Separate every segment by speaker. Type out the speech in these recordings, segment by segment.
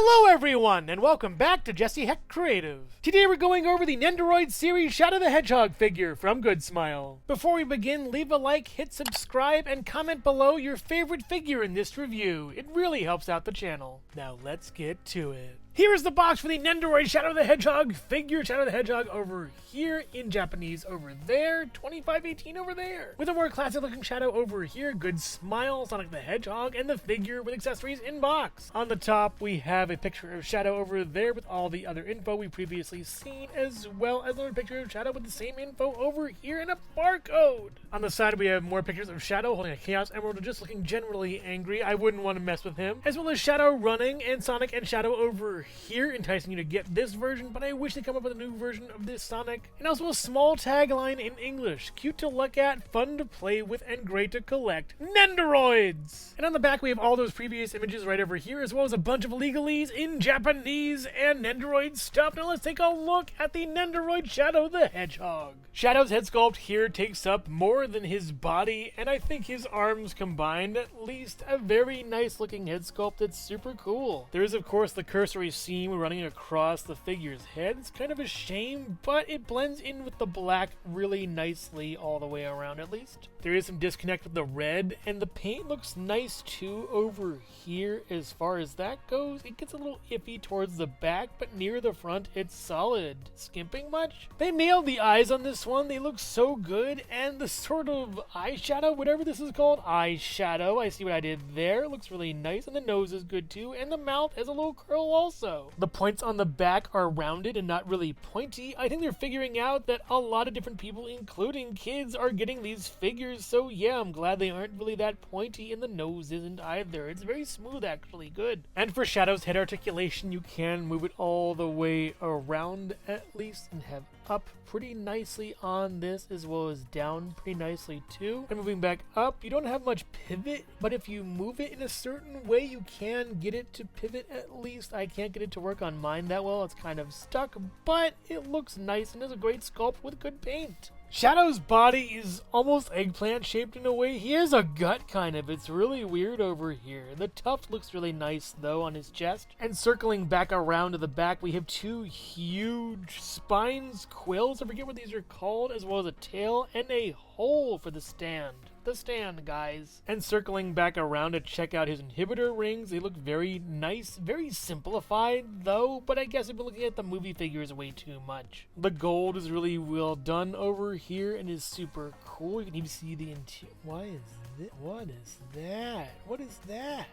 Speaker 1: Hello everyone, and welcome back to Jesse Hecht Creative. Today we're going over the Nendoroid series Shadow the Hedgehog figure from Good Smile. Before we begin, leave a like, hit subscribe, and comment below your favorite figure in this review. It really helps out the channel. Now let's get to it. Here is the box for the Nendoroid Shadow the Hedgehog figure. Shadow the Hedgehog over here in Japanese over there, 2518 over there. With a more classic looking Shadow over here, Good Smile, Sonic the Hedgehog, and the figure with accessories in box. On the top we have a picture of Shadow over there with all the other info we previously seen, as well as another picture of Shadow with the same info over here and a barcode. On the side we have more pictures of Shadow holding a Chaos Emerald and just looking generally angry. I wouldn't want to mess with him. As well as Shadow running and Sonic and Shadow over here, enticing you to get this version, but I wish they'd come up with a new version of this Sonic. And also a small tagline in English: cute to look at, fun to play with, and great to collect. Nendoroids! And on the back we have all those previous images right over here, as well as a bunch of legalese in Japanese and Nendoroid stuff. Now let's take a look at the Nendoroid Shadow the Hedgehog. Shadow's head sculpt here takes up more than his body, and I think his arms combined at least a very nice looking head sculpt that's super cool. There is of course the cursory seam running across the figure's head. It's kind of a shame, but it blends in with the black really nicely all the way around at least. There is some disconnect with the red, and the paint looks nice too over here as far as that goes. It gets a little iffy towards the back, but near the front it's solid. Skimping much? They nailed the eyes on this one. They look so good, and the sort of eyeshadow, whatever this is called, eyeshadow, I see what I did there. It looks really nice, and the nose is good too, and the mouth has a little curl also. The points on the back are rounded and not really pointy. I think they're figuring out that a lot of different people, including kids, are getting these figures, so yeah, I'm glad they aren't really that pointy, and the nose isn't either. It's very smooth, actually. Good. And for Shadow's head articulation, you can move it all the way around at least, and have up pretty nicely on this, as well as down pretty nicely too. And moving back up, you don't have much pivot, but if you move it in a certain way, you can get it to pivot at least. I can't get it to work on mine that well. It's kind of stuck, but it looks nice and is a great sculpt with good paint. Shadow's body is almost eggplant shaped in a way. He has a gut kind of. It's really weird over here. The tuft looks really nice though on his chest. And circling back around to the back, we have two huge spines, quills, I forget what these are called, as well as a tail and a hole for the stand. The stand, guys. And circling back around to check out his inhibitor rings, they look very nice, very simplified though, but I guess I've been looking at the movie figures way too much. The gold is really well done over here and is super cool. You can even see the interior. What is that? What is that? What is that?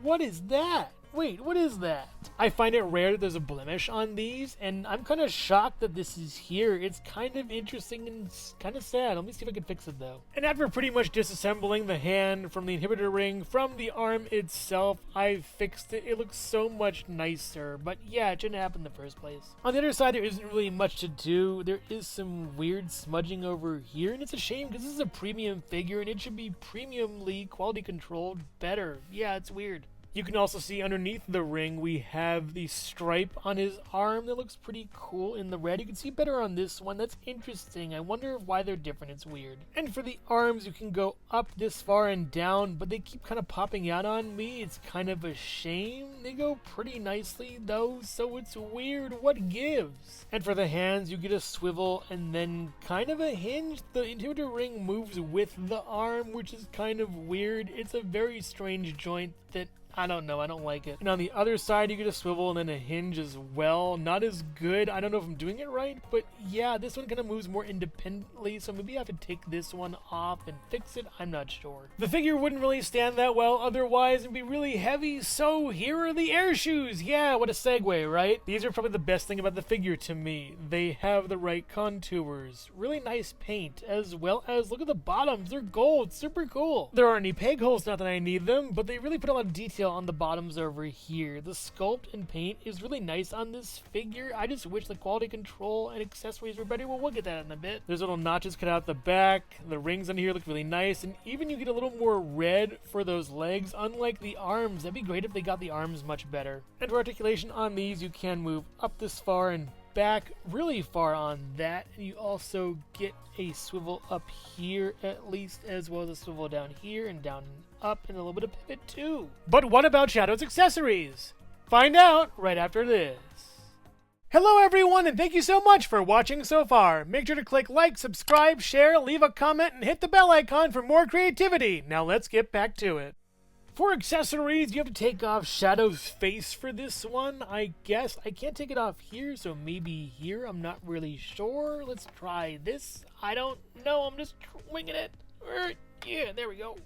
Speaker 1: What is that? Wait, what is that? I find it rare that there's a blemish on these, and I'm kind of shocked that this is here. It's kind of interesting and kind of sad. Let me see if I can fix it though. And after pretty much disassembling the hand from the inhibitor ring from the arm itself, I fixed it. It looks so much nicer, but yeah, it shouldn't happen in the first place. On the other side, there isn't really much to do. There is some weird smudging over here, and it's a shame because this is a premium figure and it should be premiumly quality controlled better. Yeah, it's weird. You can also see underneath the ring we have the stripe on his arm that looks pretty cool in the red. You can see better on this one. That's interesting. I wonder why they're different. It's weird. And for the arms, you can go up this far and down, but they keep kind of popping out on me. It's kind of a shame. They go pretty nicely though, so it's weird. What gives? And for the hands, you get a swivel and then kind of a hinge. The inhibitor ring moves with the arm, which is kind of weird. It's a very strange joint that I don't know, I don't like it. And on the other side, you get a swivel and then a hinge as well. Not as good. I don't know if I'm doing it right, but yeah, this one kind of moves more independently, so maybe I have to take this one off and fix it. I'm not sure. The figure wouldn't really stand that well otherwise and be really heavy, so here are the air shoes. Yeah, what a segue, right? These are probably the best thing about the figure to me. They have the right contours, really nice paint, as well as, look at the bottoms. They're gold, super cool. There aren't any peg holes, not that I need them, but they really put a lot of detail on the bottoms over here. The sculpt and paint is really nice on this figure. I just wish the quality control and accessories were better. Well, we'll get that in a bit. There's little notches cut out the back. The rings on here look really nice, and even you get a little more red for those legs, unlike the arms. That'd be great if they got the arms much better. And for articulation on these, you can move up this far and back really far on that, and you also get a swivel up here at least, as well as a swivel down here and down and up, and a little bit of pivot too. But what about Shadow's accessories? Find out right after this. Hello everyone, and thank you so much for watching so far. Make sure to click like, subscribe, share, leave a comment, and hit the bell icon for more creativity. Now let's get back to it. For accessories, you have to take off Shadow's face for this one, I guess. I can't take it off here, so maybe here. I'm not really sure. Let's try this. I don't know. I'm just winging it. Yeah, there we go.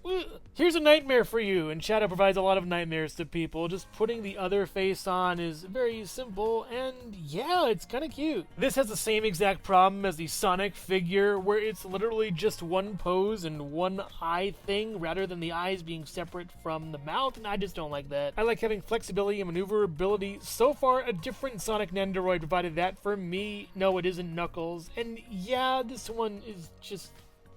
Speaker 1: Here's a nightmare for you, and Shadow provides a lot of nightmares to people. Just putting the other face on is very simple, and yeah, it's kind of cute. This has the same exact problem as the Sonic figure, where it's literally just one pose and one eye thing, rather than the eyes being separate from the mouth, and I just don't like that. I like having flexibility and maneuverability. So far, a different Sonic Nendoroid provided that for me. No, it isn't Knuckles, and yeah, this one is just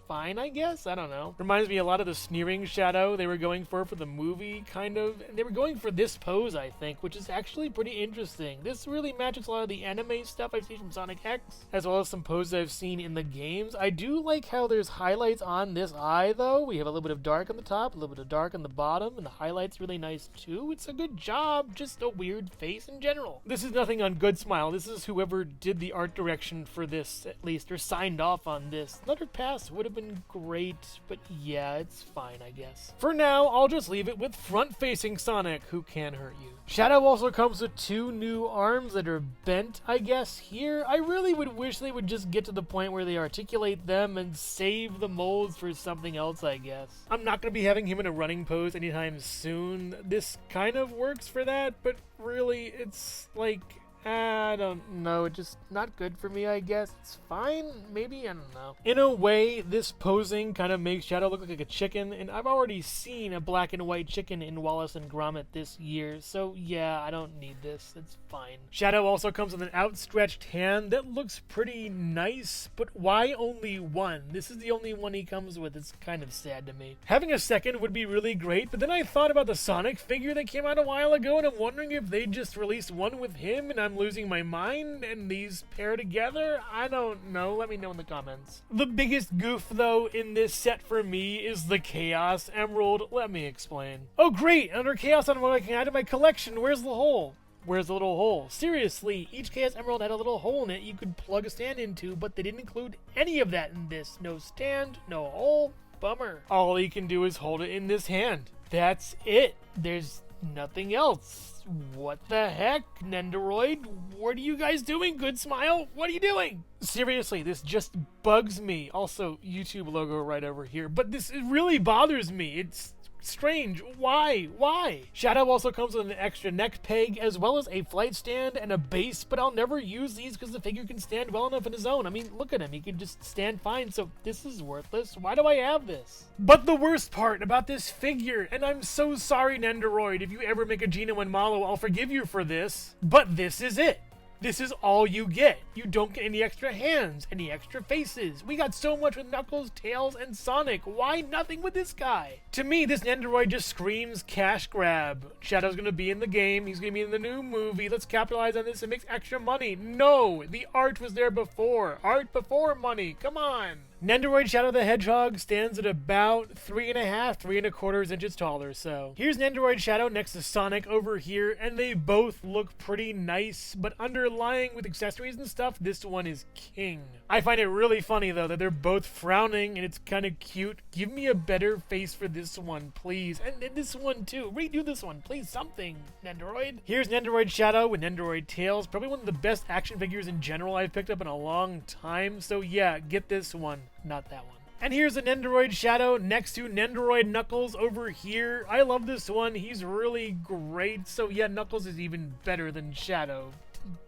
Speaker 1: fine, I guess? I don't know. Reminds me a lot of the sneering Shadow they were going for the movie, kind of. And they were going for this pose, I think, which is actually pretty interesting. This really matches a lot of the anime stuff I've seen from Sonic Hecht, as well as some poses I've seen in the games. I do like how there's highlights on this eye, though. We have a little bit of dark on the top, a little bit of dark on the bottom, and the highlight's really nice, too. It's a good job, just a weird face in general. This is nothing on Good Smile. This is whoever did the art direction for this, at least, or signed off on this. Another pass would have been great, but yeah, it's fine, I guess. For now, I'll just leave it with front-facing Sonic, who can hurt you. Shadow also comes with two new arms that are bent, I guess, here. I really would wish they would just get to the point where they articulate them and save the molds for something else, I guess. I'm not going to be having him in a running pose anytime soon. This kind of works for that, but really, it's like, I don't know, just not good for me, I guess. It's fine, maybe, I don't know. In a way, this posing kind of makes Shadow look like a chicken, and I've already seen a black and white chicken in Wallace and Gromit this year, so yeah, I don't need this, it's fine. Shadow also comes with an outstretched hand that looks pretty nice, but why only one? This is the only one he comes with. It's kind of sad to me. Having a second would be really great, but then I thought about the Sonic figure that came out a while ago, and I'm wondering if they just released one with him, and I'm losing my mind, and these pair together? I don't know. Let me know in the comments. The biggest goof, though, in this set for me is the Chaos Emerald. Let me explain. Oh, great! Another Chaos Emerald I can add to my collection. Where's the hole? Where's the little hole? Seriously, each Chaos Emerald had a little hole in it you could plug a stand into, but they didn't include any of that in this. No stand, no hole. Bummer. All he can do is hold it in this hand. That's it. There's nothing else. What the heck, Nendoroid? What are you guys doing, Good Smile? What are you doing? Seriously, this just bugs me. Also, YouTube logo right over here. But this really bothers me. It's strange. Why? Shadow also comes with an extra neck peg, as well as a flight stand and a base, but I'll never use these because the figure can stand well enough on his own. I mean, look at him. He can just stand fine, so this is worthless. Why do I have this? But the worst part about this figure, and I'm so sorry, Nendoroid, if you ever make a Geno and Malo, I'll forgive you for this, but this is it. This is all you get. You don't get any extra hands, any extra faces. We got so much with Knuckles, Tails, and Sonic. Why nothing with this guy? To me, this Nendoroid just screams cash grab. Shadow's gonna be in the game. He's gonna be in the new movie. Let's capitalize on this and make extra money. No, the art was there before. Art before money. Come on. Nendoroid Shadow the Hedgehog stands at about 3.5, 3.25 inches taller, so. Here's Nendoroid Shadow next to Sonic over here, and they both look pretty nice, but underlying with accessories and stuff, this one is king. I find it really funny, though, that they're both frowning, and it's kind of cute. Give me a better face for this one, please. And this one, too. Redo this one, please, something, Nendoroid. Here's Nendoroid Shadow with Nendoroid Tails, probably one of the best action figures in general I've picked up in a long time, so yeah, get this one. Not that one. And here's a Nendoroid Shadow next to Nendoroid Knuckles over here. I love this one. He's really great. So yeah, Knuckles is even better than Shadow.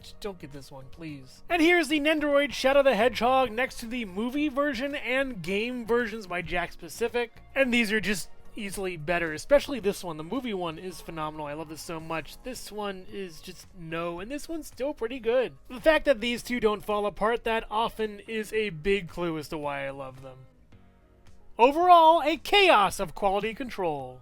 Speaker 1: Just don't get this one, please. And here's the Nendoroid Shadow the Hedgehog next to the movie version and game versions by Jakks Pacific. And these are just easily better, especially this one. The movie one is phenomenal. I love this so much. This one is just no, and this one's still pretty good. The fact that these two don't fall apart that often is a big clue as to why I love them. Overall, a chaos of quality control.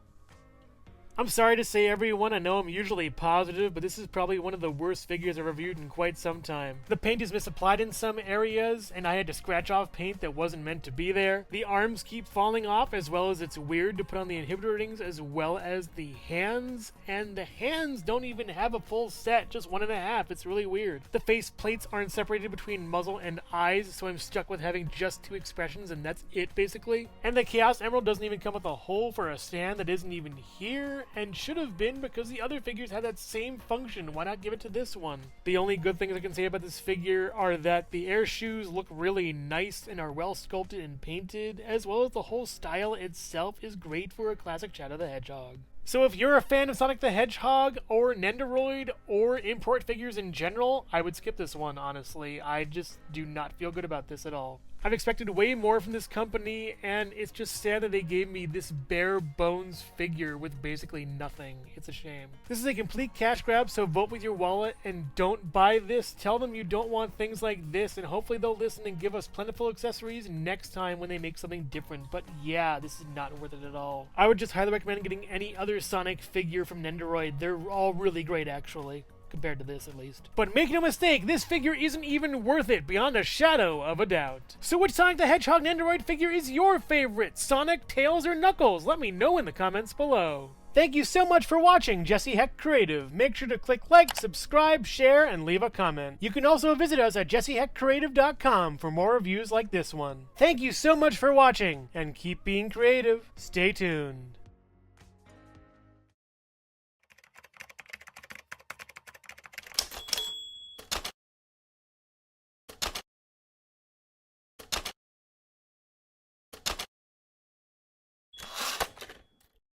Speaker 1: I'm sorry to say, everyone, I know I'm usually positive, but this is probably one of the worst figures I've reviewed in quite some time. The paint is misapplied in some areas, and I had to scratch off paint that wasn't meant to be there. The arms keep falling off, as well as it's weird to put on the inhibitor rings, as well as the hands, and the hands don't even have a full set, just 1.5. It's really weird. The face plates aren't separated between muzzle and eyes, so I'm stuck with having just 2 expressions, and that's it, basically. And the Chaos Emerald doesn't even come with a hole for a stand that isn't even here, and should have been because the other figures had that same function. Why not give it to this one? The only good things I can say about this figure are that the air shoes look really nice and are well sculpted and painted, as well as the whole style itself is great for a classic Shadow the Hedgehog. So if you're a fan of Sonic the Hedgehog, or Nendoroid, or import figures in general, I would skip this one, honestly. I just do not feel good about this at all. I've expected way more from this company, and it's just sad that they gave me this bare bones figure with basically nothing. It's a shame. This is a complete cash grab, so vote with your wallet and don't buy this. Tell them you don't want things like this, and hopefully they'll listen and give us plentiful accessories next time when they make something different. But yeah, this is not worth it at all. I would just highly recommend getting any other Sonic figure from Nendoroid. They're all really great, actually. Compared to this, at least. But make no mistake, this figure isn't even worth it, beyond a shadow of a doubt. So which Sonic the Hedgehog Nendoroid figure is your favorite? Sonic, Tails, or Knuckles? Let me know in the comments below. Thank you so much for watching Jesse Hecht Creative. Make sure to click like, subscribe, share, and leave a comment. You can also visit us at jessehechtcreative.com for more reviews like this one. Thank you so much for watching, and keep being creative. Stay tuned.